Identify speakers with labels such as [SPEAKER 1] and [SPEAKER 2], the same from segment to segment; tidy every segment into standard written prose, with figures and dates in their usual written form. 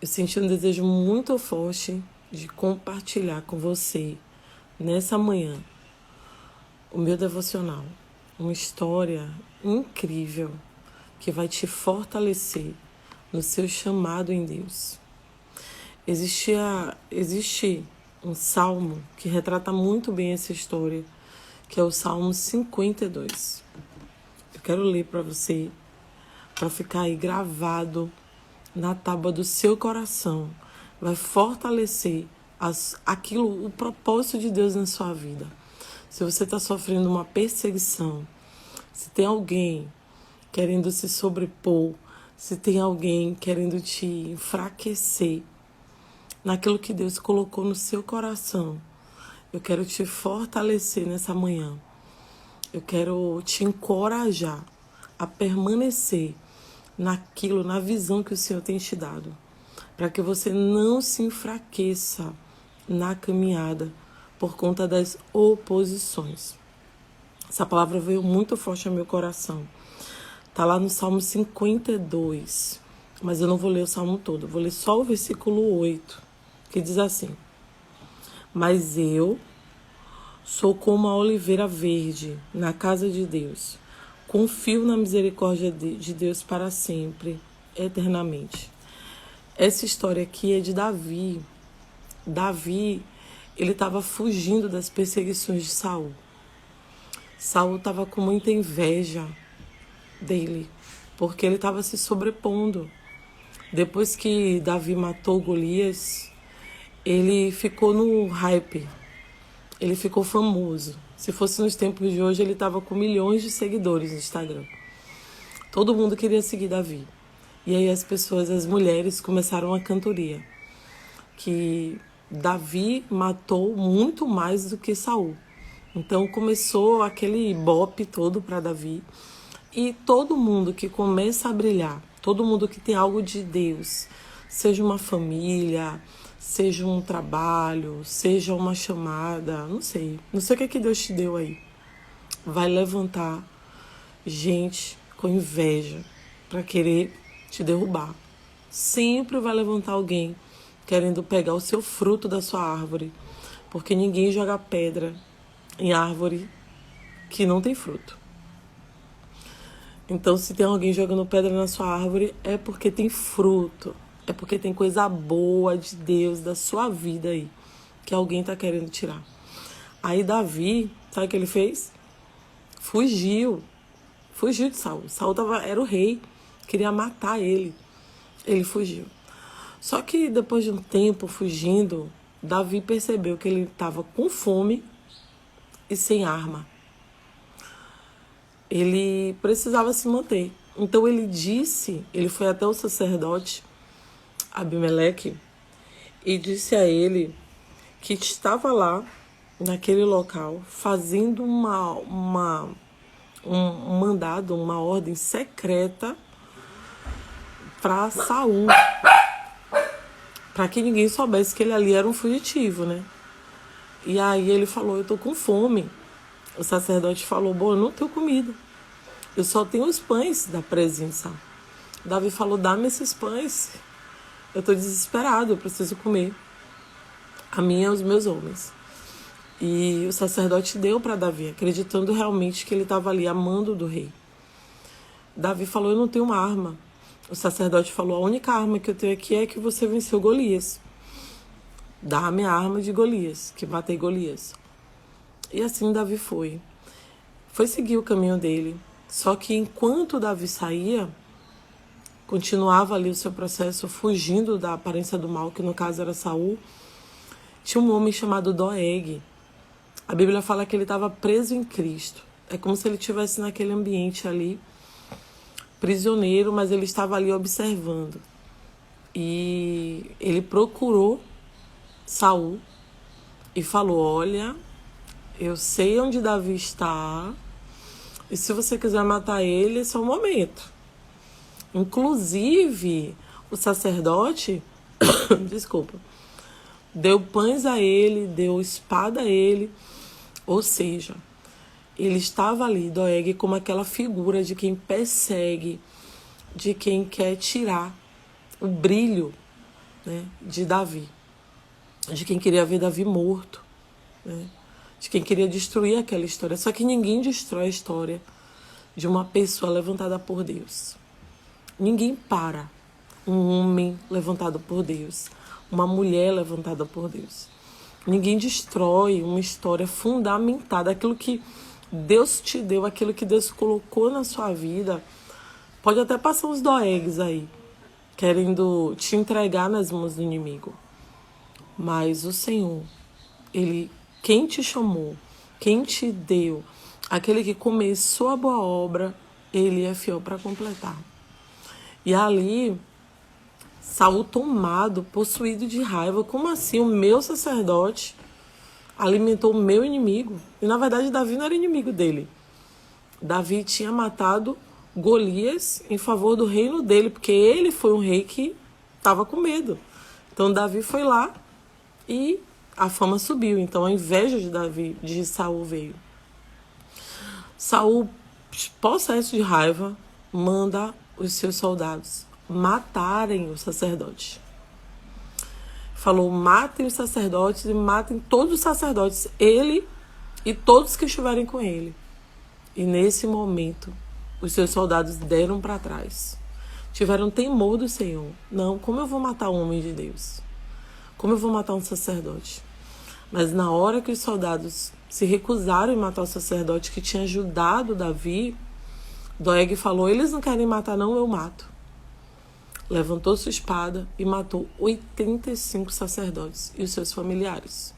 [SPEAKER 1] Eu senti um desejo muito forte de compartilhar com você, nessa manhã, o meu devocional. Uma história incrível que vai te fortalecer no seu chamado em Deus. Existe um salmo que retrata muito bem essa história, que é o Salmo 52. Eu quero ler para você, para ficar aí gravado na tábua do seu coração. Vai fortalecer o propósito de Deus na sua vida. Se você está sofrendo uma perseguição, se tem alguém querendo se sobrepor, se tem alguém querendo te enfraquecer naquilo que Deus colocou no seu coração, eu quero te fortalecer nessa manhã. Eu quero te encorajar a permanecer naquilo, na visão que o Senhor tem te dado, para que você não se enfraqueça na caminhada por conta das oposições. Essa palavra veio muito forte ao meu coração. Está lá no Salmo 52, mas eu não vou ler o Salmo todo, vou ler só o versículo 8, que diz assim: Mas eu sou como a oliveira verde na casa de Deus. Confio na misericórdia de Deus para sempre, eternamente. Essa história aqui é de Davi. Davi, ele estava fugindo das perseguições de Saul. Saul estava com muita inveja dele, porque ele estava se sobrepondo. Depois que Davi matou Golias, ele ficou no hype. Ele ficou famoso. Se fosse nos tempos de hoje, ele estava com milhões de seguidores no Instagram. Todo mundo queria seguir Davi. E aí as mulheres começaram a cantoria, que Davi matou muito mais do que Saul. Então começou aquele ibope todo para Davi. E todo mundo que começa a brilhar, todo mundo que tem algo de Deus, seja uma família, seja um trabalho, seja uma chamada, não sei o que Deus te deu aí, vai levantar gente com inveja para querer te derrubar. Sempre vai levantar alguém querendo pegar o seu fruto da sua árvore, porque ninguém joga pedra em árvore que não tem fruto. Então, se tem alguém jogando pedra na sua árvore, é porque tem fruto. É porque tem coisa boa de Deus, da sua vida aí, que alguém está querendo tirar. Aí Davi, sabe o que ele fez? Fugiu de Saul. Saul era o rei, queria matar ele. Ele fugiu. Só que depois de um tempo fugindo, Davi percebeu que ele estava com fome e sem arma. Ele precisava se manter. Então ele foi até o sacerdote Abimeleque e disse a ele que estava lá, naquele local, fazendo um mandado, uma ordem secreta para Saul, para que ninguém soubesse que ele ali era um fugitivo, né? E aí ele falou: eu tô com fome. O sacerdote falou: bom, eu não tenho comida, eu só tenho os pães da presença. Davi falou: dá-me esses pães, eu tô desesperado, eu preciso comer, a mim e aos meus homens. E o sacerdote deu para Davi, acreditando realmente que ele estava ali amando do rei. Davi falou: eu não tenho uma arma. O sacerdote falou: a única arma que eu tenho aqui é que você venceu Golias. Dá-me a arma de Golias, que matei Golias. E assim Davi foi seguir o caminho dele. Só que enquanto Davi saía, continuava ali o seu processo, fugindo da aparência do mal, que no caso era Saul, tinha um homem chamado Doeg. A Bíblia fala que ele estava preso em Cristo. É como se ele estivesse naquele ambiente ali, prisioneiro, mas ele estava ali observando. E ele procurou Saul e falou: olha, eu sei onde Davi está, e se você quiser matar ele, esse é o momento. Inclusive, o sacerdote, desculpa, deu pães a ele, deu espada a ele, ou seja, ele estava ali, Doeg, como aquela figura de quem persegue, de quem quer tirar o brilho, né, de Davi, de quem queria ver Davi morto, né, de quem queria destruir aquela história. Só que ninguém destrói a história de uma pessoa levantada por Deus. Ninguém para um homem levantado por Deus, uma mulher levantada por Deus. Ninguém destrói uma história fundamentada, aquilo que Deus te deu, aquilo que Deus colocou na sua vida. Pode até passar uns doegues aí, querendo te entregar nas mãos do inimigo. Mas o Senhor, quem te chamou, quem te deu, aquele que começou a boa obra, Ele é fiel para completar. E ali, Saul tomado, possuído de raiva, como assim? O meu sacerdote alimentou o meu inimigo. E na verdade Davi não era inimigo dele. Davi tinha matado Golias em favor do reino dele, porque ele foi um rei que estava com medo. Então Davi foi lá e a fama subiu. Então a inveja de Saul veio. Saul, possesso de raiva, manda os seus soldados matarem o sacerdote. Falou, matem os sacerdotes e matem todos os sacerdotes, ele e todos que estiverem com ele. E nesse momento, os seus soldados deram para trás. Tiveram temor do Senhor. Não, como eu vou matar um homem de Deus? Como eu vou matar um sacerdote? Mas na hora que os soldados se recusaram em matar o sacerdote que tinha ajudado Davi, Doeg falou, eles não querem matar não, eu mato. Levantou sua espada e matou 85 sacerdotes e os seus familiares.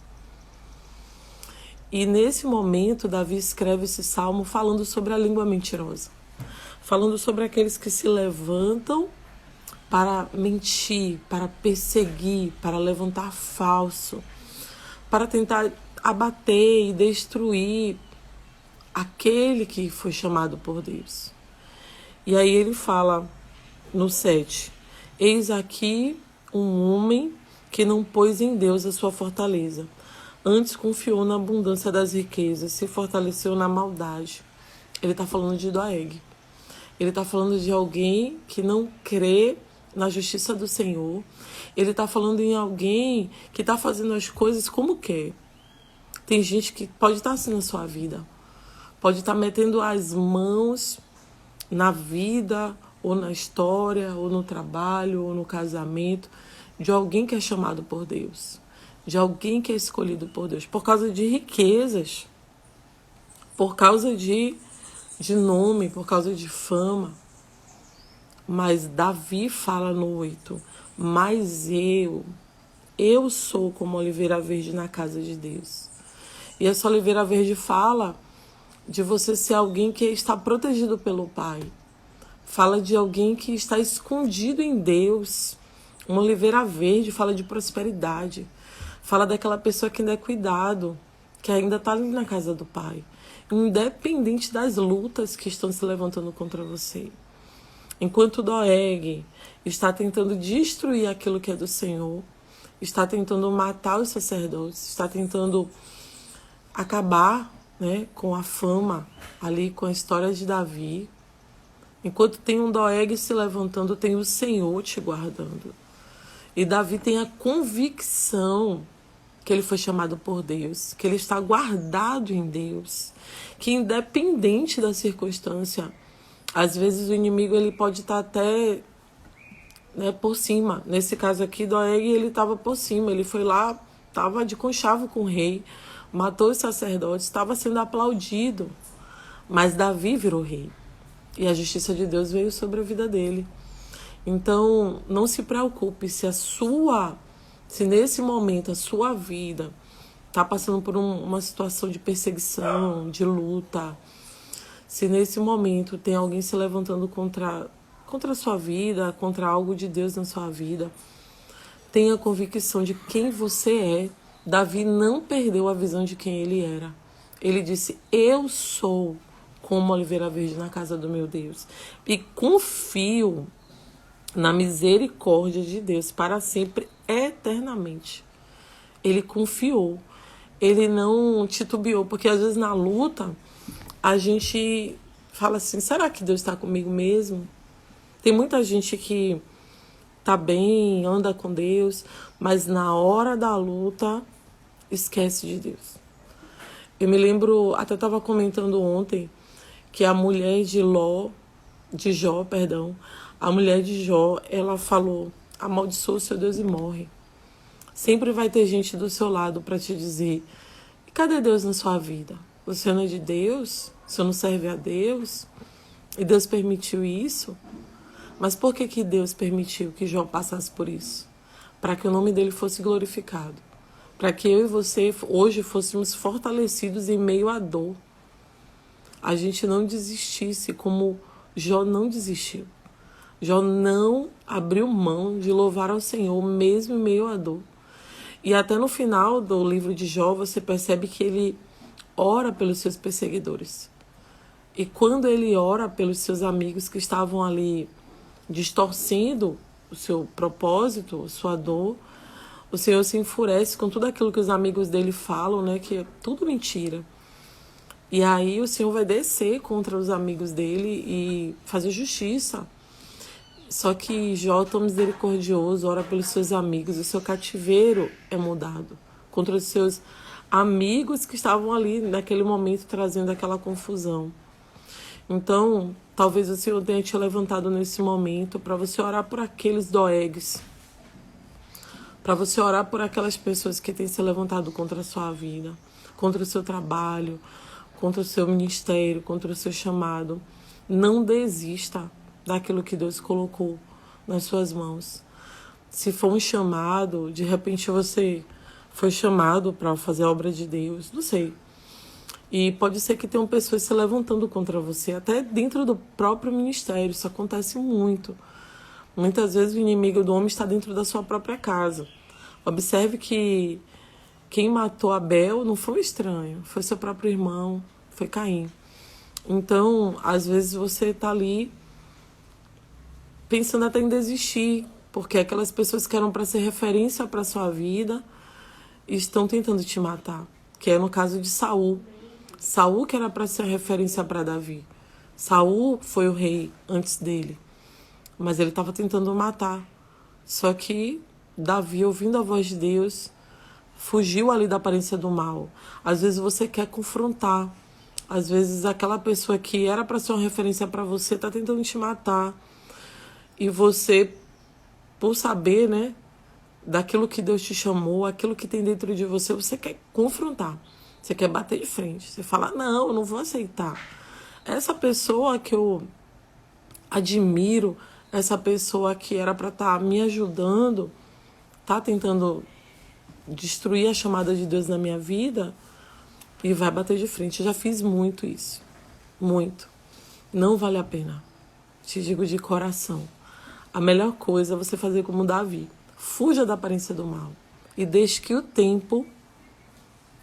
[SPEAKER 1] E nesse momento, Davi escreve esse salmo falando sobre a língua mentirosa. Falando sobre aqueles que se levantam para mentir, para perseguir, para levantar falso, para tentar abater e destruir aquele que foi chamado por Deus. E aí ele fala no 7, eis aqui um homem que não pôs em Deus a sua fortaleza, antes confiou na abundância das riquezas, se fortaleceu na maldade. Ele está falando de Doeg. Ele está falando de alguém que não crê na justiça do Senhor. Ele está falando em alguém que está fazendo as coisas como quer. Tem gente que pode estar assim na sua vida. Pode estar metendo as mãos na vida, ou na história, ou no trabalho, ou no casamento, de alguém que é chamado por Deus. De alguém que é escolhido por Deus. Por causa de riquezas. Por causa de nome, por causa de fama. Mas Davi fala no 8, mas eu sou como oliveira verde na casa de Deus. E essa oliveira verde fala de você ser alguém que está protegido pelo Pai. Fala de alguém que está escondido em Deus. Uma oliveira verde fala de prosperidade. Fala daquela pessoa que ainda é cuidado, que ainda está ali na casa do Pai. Independente das lutas que estão se levantando contra você. Enquanto Doeg está tentando destruir aquilo que é do Senhor, está tentando matar os sacerdotes, está tentando acabar, né, com a fama ali, com a história de Davi. Enquanto tem um Doeg se levantando, tem o Senhor te guardando. E Davi tem a convicção que ele foi chamado por Deus, que ele está guardado em Deus, que independente da circunstância, às vezes o inimigo ele pode estar até, né, por cima. Nesse caso aqui, Doeg, ele estava por cima, ele foi lá, estava de conchavo com o rei, matou os sacerdotes, estava sendo aplaudido, mas Davi virou rei. E a justiça de Deus veio sobre a vida dele. Então, não se preocupe se nesse momento a sua vida está passando por uma situação de perseguição, de luta, se nesse momento tem alguém se levantando contra a sua vida, contra algo de Deus na sua vida, tenha convicção de quem você é. Davi não perdeu a visão de quem ele era. Ele disse, eu sou como oliveira verde na casa do meu Deus. E confio na misericórdia de Deus para sempre, eternamente. Ele confiou. Ele não titubeou, porque às vezes na luta a gente fala assim, será que Deus está comigo mesmo? Tem muita gente que tá bem, anda com Deus, mas na hora da luta, esquece de Deus. Eu me lembro, até estava comentando ontem, que a mulher de Jó, a mulher de Jó, ela falou, amaldiçoa o seu Deus e morre. Sempre vai ter gente do seu lado para te dizer, cadê Deus na sua vida? Você não é de Deus? Você não serve a Deus? E Deus permitiu isso? Mas por que Deus permitiu que Jó passasse por isso? Para que o nome dele fosse glorificado. Para que eu e você hoje fôssemos fortalecidos em meio à dor. A gente não desistisse como Jó não desistiu. Jó não abriu mão de louvar ao Senhor, mesmo em meio à dor. E até no final do livro de Jó, você percebe que ele ora pelos seus perseguidores. E quando ele ora pelos seus amigos que estavam ali distorcendo o seu propósito, sua dor, o Senhor se enfurece com tudo aquilo que os amigos dele falam, né, que é tudo mentira. E aí o Senhor vai descer contra os amigos dele e fazer justiça. Só que Jó, tão misericordioso, ora pelos seus amigos, o seu cativeiro é mudado contra os seus amigos que estavam ali naquele momento trazendo aquela confusão. Então, talvez o Senhor tenha te levantado nesse momento para você orar por aqueles doegues, para você orar por aquelas pessoas que têm se levantado contra a sua vida, contra o seu trabalho, contra o seu ministério, contra o seu chamado. Não desista daquilo que Deus colocou nas suas mãos. Se for um chamado, de repente você foi chamado para fazer a obra de Deus, não sei. E pode ser que tenham pessoas se levantando contra você, até dentro do próprio ministério. Isso acontece muito. Muitas vezes o inimigo do homem está dentro da sua própria casa. Observe que quem matou Abel não foi um estranho, foi seu próprio irmão, foi Caim. Então, às vezes você está ali pensando até em desistir, porque aquelas pessoas que eram para ser referência para a sua vida estão tentando te matar, que é no caso de Saul. Saul que era para ser referência para Davi. Saul foi o rei antes dele, mas ele estava tentando matar. Só que Davi, ouvindo a voz de Deus, fugiu ali da aparência do mal. Às vezes você quer confrontar. Às vezes aquela pessoa que era para ser uma referência para você está tentando te matar. E você, por saber, né, daquilo que Deus te chamou, aquilo que tem dentro de você, você quer confrontar. Você quer bater de frente. Você fala, não, eu não vou aceitar. Essa pessoa que eu admiro, essa pessoa que era para estar me ajudando, está tentando destruir a chamada de Deus na minha vida e vai bater de frente. Eu já fiz muito isso. Muito. Não vale a pena. Te digo de coração. A melhor coisa é você fazer como Davi. Fuja da aparência do mal. E deixe que o tempo,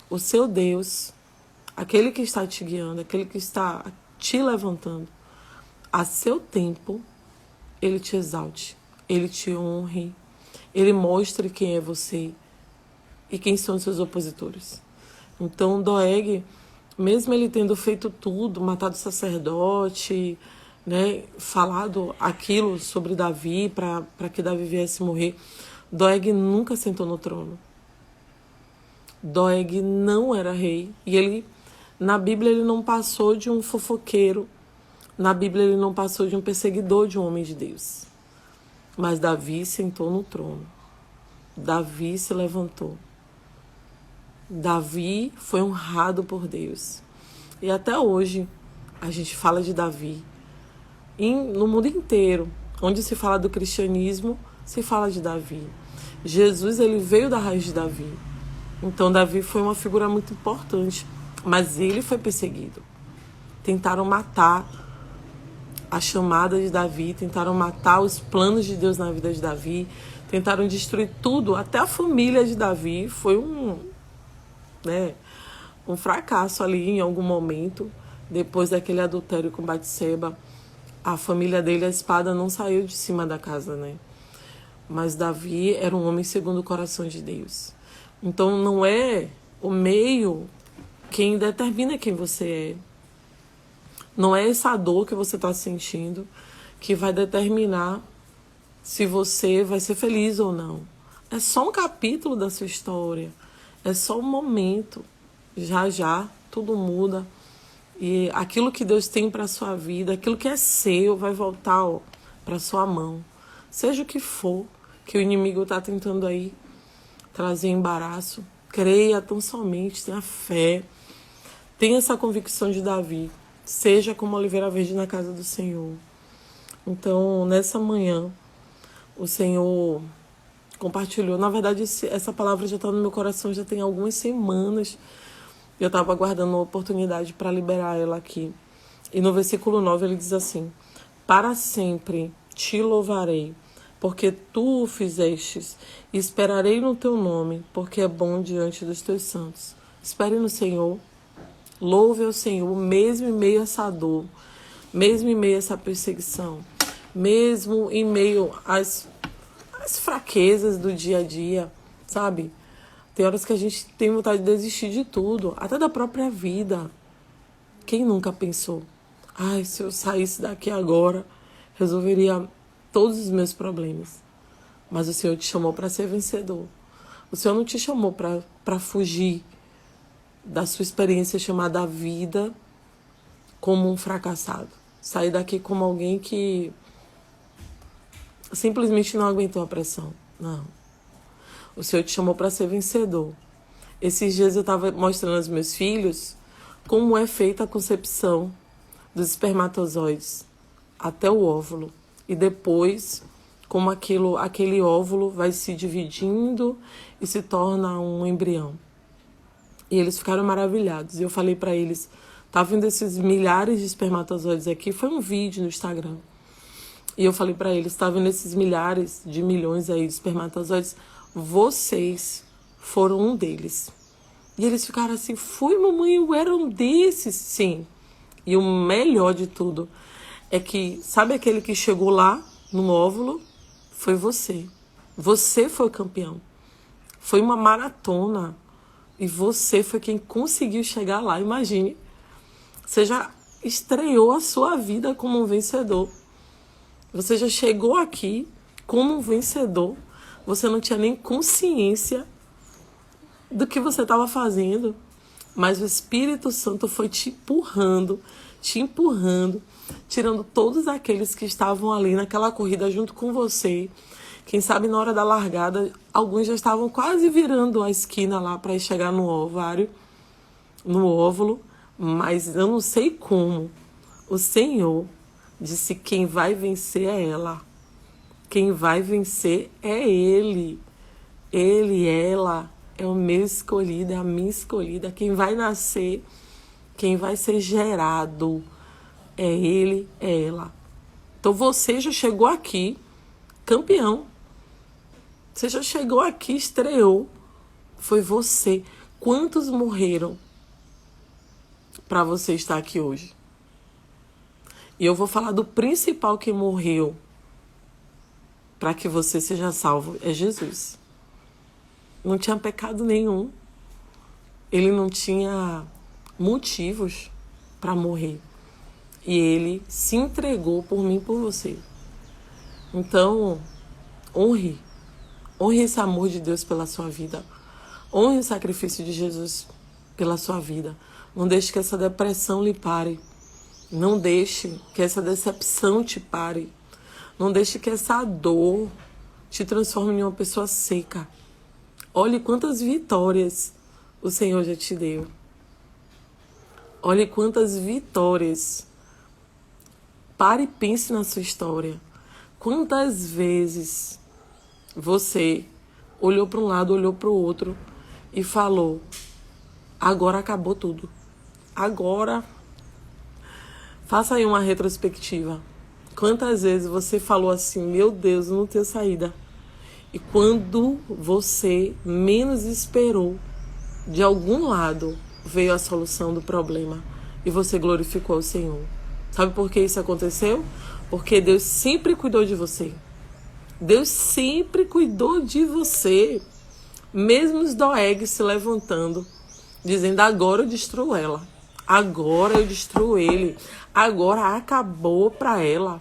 [SPEAKER 1] o seu Deus, aquele que está te guiando, aquele que está te levantando, a seu tempo, ele te exalte, ele te honre, ele mostre quem é você e quem são os seus opositores. Então, Doeg, mesmo ele tendo feito tudo, matado o sacerdote, né, falado aquilo sobre Davi para que Davi viesse morrer, Doeg nunca sentou no trono. Doeg não era rei. E ele, na Bíblia, ele não passou de um fofoqueiro. Na Bíblia, ele não passou de um perseguidor de um homem de Deus. Mas Davi sentou no trono. Davi se levantou. Davi foi honrado por Deus. E até hoje, a gente fala de Davi. No mundo inteiro, onde se fala do cristianismo, se fala de Davi. Jesus, ele veio da raiz de Davi. Então, Davi foi uma figura muito importante. Mas ele foi perseguido. Tentaram matar a chamada de Davi, tentaram matar os planos de Deus na vida de Davi, tentaram destruir tudo, até a família de Davi. Foi um fracasso ali em algum momento. Depois daquele adultério com Batseba, a família dele, a espada não saiu de cima da casa, né? Mas Davi era um homem segundo o coração de Deus. Então não é o meio quem determina quem você é. Não é essa dor que você está sentindo que vai determinar se você vai ser feliz ou não. É só um capítulo da sua história. É só um momento. Já já tudo muda. E aquilo que Deus tem para a sua vida, aquilo que é seu, vai voltar para sua mão. Seja o que for que o inimigo está tentando aí trazer embaraço, creia tão somente, tenha fé. Tenha essa convicção de Davi. Seja como a oliveira verde na casa do Senhor. Então, nessa manhã, o Senhor compartilhou. Na verdade, essa palavra já está no meu coração já tem algumas semanas. Eu estava aguardando uma oportunidade para liberar ela aqui. E no versículo 9 ele diz assim: para sempre te louvarei, porque tu o fizestes, e esperarei no teu nome, porque é bom diante dos teus santos. Espere no Senhor, louve ao Senhor, mesmo em meio a essa dor, mesmo em meio a essa perseguição, mesmo em meio às fraquezas do dia a dia, sabe? Tem horas que a gente tem vontade de desistir de tudo, até da própria vida. Quem nunca pensou? Ai, se eu saísse daqui agora, resolveria todos os meus problemas. Mas o Senhor te chamou para ser vencedor. O Senhor não te chamou para fugir da sua experiência chamada vida como um fracassado. Sair daqui como alguém que simplesmente não aguentou a pressão. Não. O Senhor te chamou para ser vencedor. Esses dias eu estava mostrando aos meus filhos como é feita a concepção dos espermatozoides até o óvulo. E depois, como aquele óvulo vai se dividindo e se torna um embrião. E eles ficaram maravilhados. E eu falei para eles, tá vendo esses milhares de espermatozoides aqui? Foi um vídeo no Instagram. E eu falei para eles, tá vendo esses milhares de milhões aí de espermatozoides? Vocês foram um deles. E eles ficaram assim, fui mamãe, eu era um desses. Sim. E o melhor de tudo é que, sabe aquele que chegou lá no óvulo? Foi você. Você foi o campeão. Foi uma maratona. E você foi quem conseguiu chegar lá. Imagine. Você já estreou a sua vida como um vencedor. Você já chegou aqui como um vencedor. Você não tinha nem consciência do que você estava fazendo. Mas o Espírito Santo foi te empurrando, tirando todos aqueles que estavam ali naquela corrida junto com você. Quem sabe na hora da largada, alguns já estavam quase virando a esquina lá para chegar no ovário, no óvulo. Mas eu não sei como. O Senhor disse: quem vai vencer é ela. Quem vai vencer é Ele. Ele, ela, é o meu escolhido, é a minha escolhida. Quem vai nascer, quem vai ser gerado é Ele, é ela. Então você já chegou aqui campeão. Você já chegou aqui, estreou. Foi você. Quantos morreram para você estar aqui hoje? E eu vou falar do principal que morreu para que você seja salvo. É Jesus. Não tinha pecado nenhum. Ele não tinha motivos para morrer. E ele se entregou por mim e por você. Então, honre esse amor de Deus pela sua vida. Honre o sacrifício de Jesus pela sua vida. Não deixe que essa depressão lhe pare. Não deixe que essa decepção te pare. Não deixe que essa dor te transforme em uma pessoa seca. Olhe quantas vitórias o Senhor já te deu. Olhe quantas vitórias. Pare e pense na sua história. Quantas vezes você olhou para um lado, olhou para o outro e falou: agora acabou tudo. Agora, faça aí uma retrospectiva. Quantas vezes você falou assim: meu Deus, eu não tenho saída. E quando você menos esperou, de algum lado veio a solução do problema e você glorificou o Senhor. Sabe por que isso aconteceu? Porque Deus sempre cuidou de você. Deus sempre cuidou de você. Mesmo os Doeg se levantando, dizendo: agora eu destruo ela. Agora eu destruo ele. Agora acabou para ela.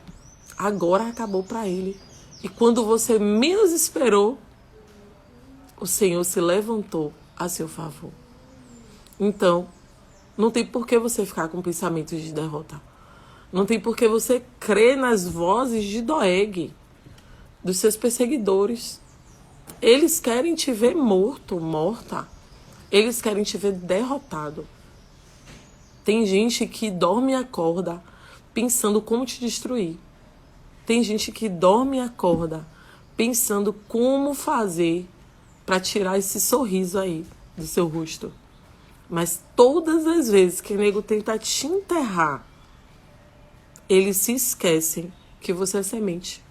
[SPEAKER 1] Agora acabou para ele. E quando você menos esperou, o Senhor se levantou a seu favor. Então, não tem por que você ficar com pensamentos de derrota. Não tem por que você crer nas vozes de Doeg, dos seus perseguidores. Eles querem te ver morto, morta. Eles querem te ver derrotado. Tem gente que dorme e acorda pensando como te destruir. Tem gente que dorme e acorda pensando como fazer para tirar esse sorriso aí do seu rosto. Mas todas as vezes que o nego tenta te enterrar, eles se esquecem que você é semente.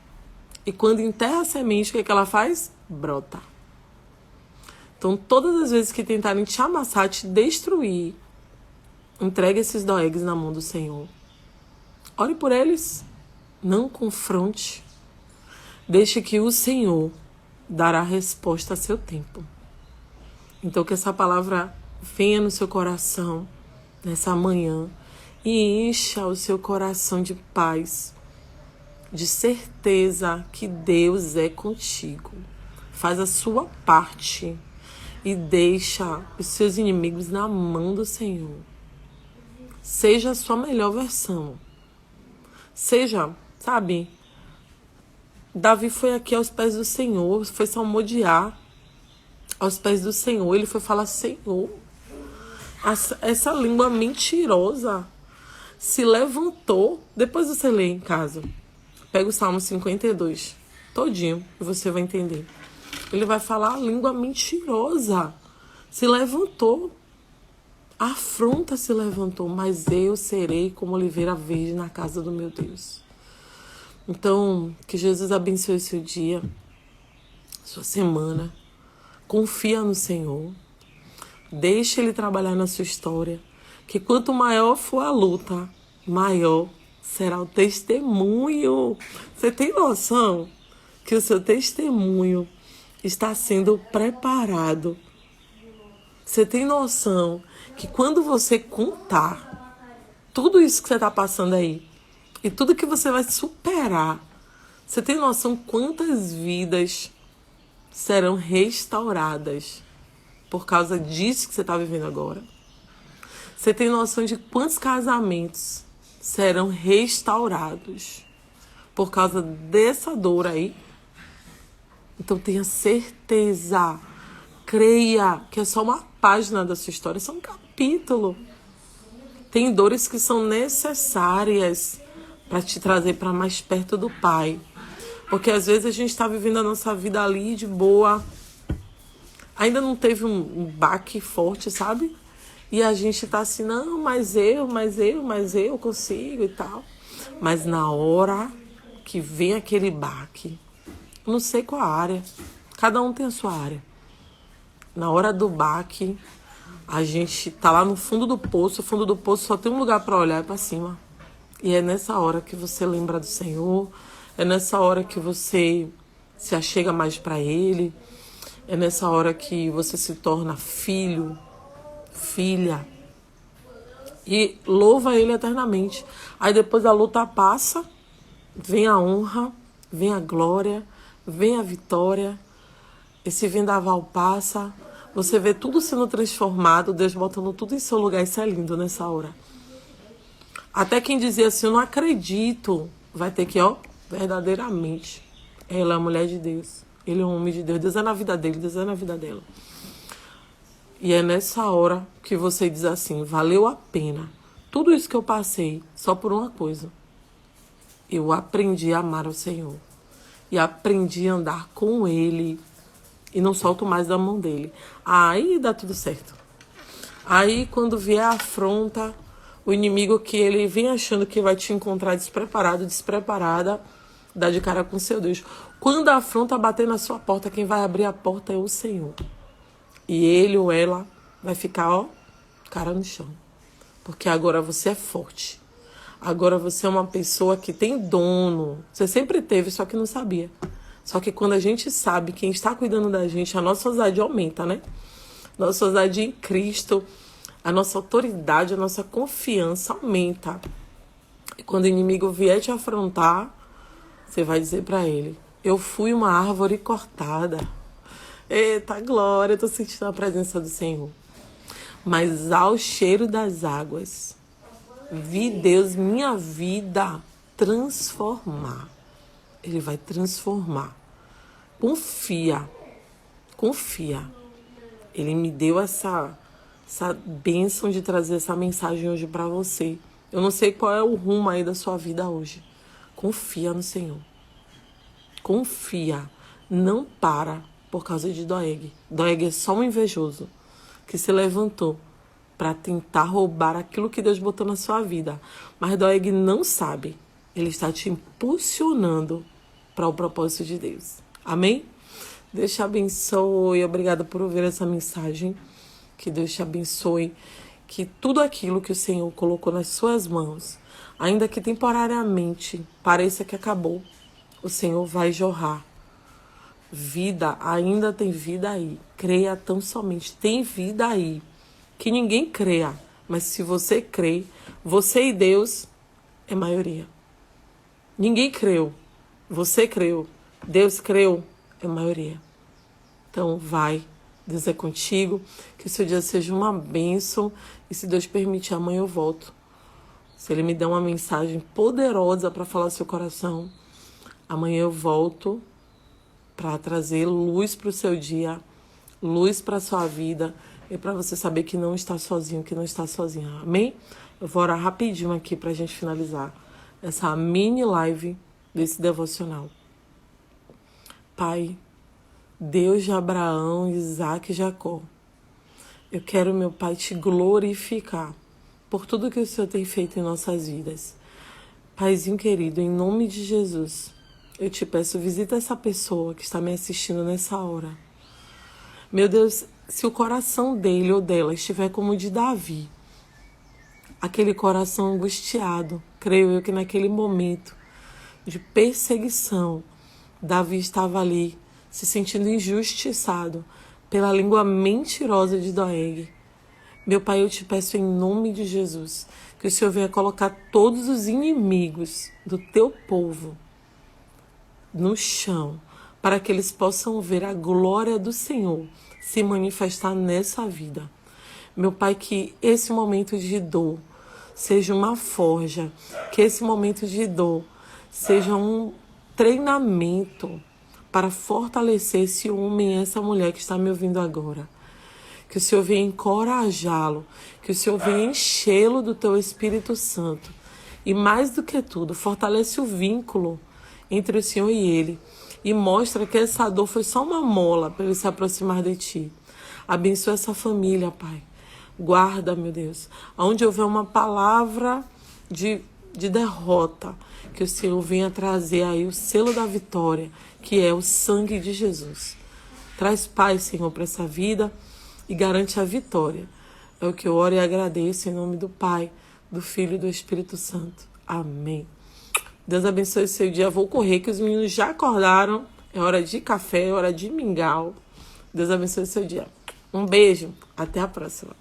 [SPEAKER 1] E quando enterra a semente, o que é que ela faz? Brota. Então, todas as vezes que tentarem te amassar, te destruir, entregue esses Doegs na mão do Senhor. Ore por eles. Não confronte. Deixe que o Senhor dará resposta a seu tempo. Então, que essa palavra venha no seu coração nessa manhã e encha o seu coração de paz, de certeza que Deus é contigo. Faz a sua parte e deixa os seus inimigos na mão do Senhor. Seja a sua melhor versão. Seja, sabe, Davi foi aqui aos pés do Senhor, foi salmodiar aos pés do Senhor. Ele foi falar: Senhor, essa língua mentirosa se levantou. Depois você lê em casa. Pega o Salmo 52 todinho e você vai entender. Ele vai falar: a língua mentirosa se levantou. A afronta se levantou, mas eu serei como oliveira verde na casa do meu Deus. Então, que Jesus abençoe seu dia, sua semana. Confia no Senhor. Deixe Ele trabalhar na sua história. Que quanto maior for a luta, maior será o testemunho. Você tem noção que o seu testemunho está sendo preparado? Você tem noção que quando você contar tudo isso que você está passando aí e tudo que você vai superar, você tem noção quantas vidas serão restauradas por causa disso que você está vivendo agora? Você tem noção de quantos casamentos serão restaurados por causa dessa dor aí? Então tenha certeza, creia que é só uma página da sua história, é só um capítulo. Tem dores que são necessárias para te trazer para mais perto do Pai. Porque às vezes a gente está vivendo a nossa vida ali de boa, ainda não teve um baque forte, sabe? E a gente tá assim: não, mas eu consigo e tal. Mas na hora que vem aquele baque, não sei qual a área, cada um tem a sua área. Na hora do baque, a gente tá lá no fundo do poço. O fundo do poço só tem um lugar para olhar, para cima. E é nessa hora que você lembra do Senhor. É nessa hora que você se achega mais para Ele. É nessa hora que você se torna filho, filha. E louva Ele eternamente. Aí depois a luta passa, vem a honra, vem a glória, vem a vitória. Esse vendaval passa. Você vê tudo sendo transformado, Deus botando tudo em seu lugar. Isso é lindo nessa hora. Até quem dizia assim: eu não acredito, vai ter que, verdadeiramente. Ela é a mulher de Deus. Ele é um homem de Deus. Deus é na vida dele, Deus é na vida dela. E é nessa hora que você diz assim: valeu a pena tudo isso que eu passei, só por uma coisa. Eu aprendi a amar o Senhor. E aprendi a andar com Ele. E não solto mais da mão dele. Aí dá tudo certo. Aí quando vier a afronta, o inimigo que ele vem achando que vai te encontrar despreparado, despreparada, dá de cara com seu Deus. Quando a afronta bater na sua porta, quem vai abrir a porta é o Senhor. E ele ou ela vai ficar, cara no chão. Porque agora você é forte. Agora você é uma pessoa que tem dono. Você sempre teve, só que não sabia. Só que quando a gente sabe quem está cuidando da gente, a nossa ousadia aumenta, né? Nossa ousadia em Cristo, a nossa autoridade, a nossa confiança aumenta. E quando o inimigo vier te afrontar, você vai dizer para ele: Eu fui uma árvore cortada. Eita glória, eu tô sentindo a presença do Senhor. Mas ao cheiro das águas, vi Deus minha vida transformar. Ele vai transformar. Confia. Confia. Ele me deu essa bênção de trazer essa mensagem hoje para você. Eu não sei qual é o rumo aí da sua vida hoje. Confia no Senhor. Confia. Não para por causa de Doeg. Doeg é só um invejoso que se levantou para tentar roubar aquilo que Deus botou na sua vida. Mas Doeg não sabe. Ele está te impulsionando para o propósito de Deus. Amém? Deus te abençoe. Obrigada por ouvir essa mensagem. Que Deus te abençoe. Que tudo aquilo que o Senhor colocou nas suas mãos, ainda que temporariamente pareça que acabou, o Senhor vai jorrar. Vida, ainda tem vida aí. Creia tão somente. Tem vida aí. Que ninguém creia. Mas se você crê, você e Deus é maioria. Ninguém creu. Você creu. Deus creu. É maioria. Então vai. Deus é contigo. Que o seu dia seja uma bênção. E se Deus permitir, amanhã eu volto. Se Ele me der uma mensagem poderosa para falar ao seu coração, amanhã eu volto para trazer luz para o seu dia, luz para a sua vida e para você saber que não está sozinho, que não está sozinha. Amém? Eu vou orar rapidinho aqui para a gente finalizar essa mini live desse devocional. Pai, Deus de Abraão, Isaac e Jacó, eu quero, meu Pai, te glorificar por tudo que o Senhor tem feito em nossas vidas. Paizinho querido, em nome de Jesus, eu te peço, visita essa pessoa que está me assistindo nessa hora. Meu Deus, se o coração dele ou dela estiver como o de Davi, aquele coração angustiado, creio eu que naquele momento de perseguição, Davi estava ali se sentindo injustiçado pela língua mentirosa de Doeg. Meu Pai, eu te peço em nome de Jesus que o Senhor venha colocar todos os inimigos do teu povo no chão, para que eles possam ver a glória do Senhor se manifestar nessa vida. Meu Pai, que esse momento de dor seja uma forja, que esse momento de dor seja um treinamento para fortalecer esse homem e essa mulher que está me ouvindo agora. Que o Senhor venha encorajá-lo, que o Senhor venha enchê-lo do teu Espírito Santo. E mais do que tudo, fortalece o vínculo entre o Senhor e ele. E mostra que essa dor foi só uma mola para ele se aproximar de ti. Abençoa essa família, Pai. Guarda, meu Deus. Onde houver uma palavra de derrota, que o Senhor venha trazer aí o selo da vitória, que é o sangue de Jesus. Traz paz, Senhor, para essa vida e garante a vitória. É o que eu oro e agradeço em nome do Pai, do Filho e do Espírito Santo. Amém. Deus abençoe o seu dia. Vou correr, que os meninos já acordaram. É hora de café, é hora de mingau. Deus abençoe o seu dia. Um beijo. Até a próxima.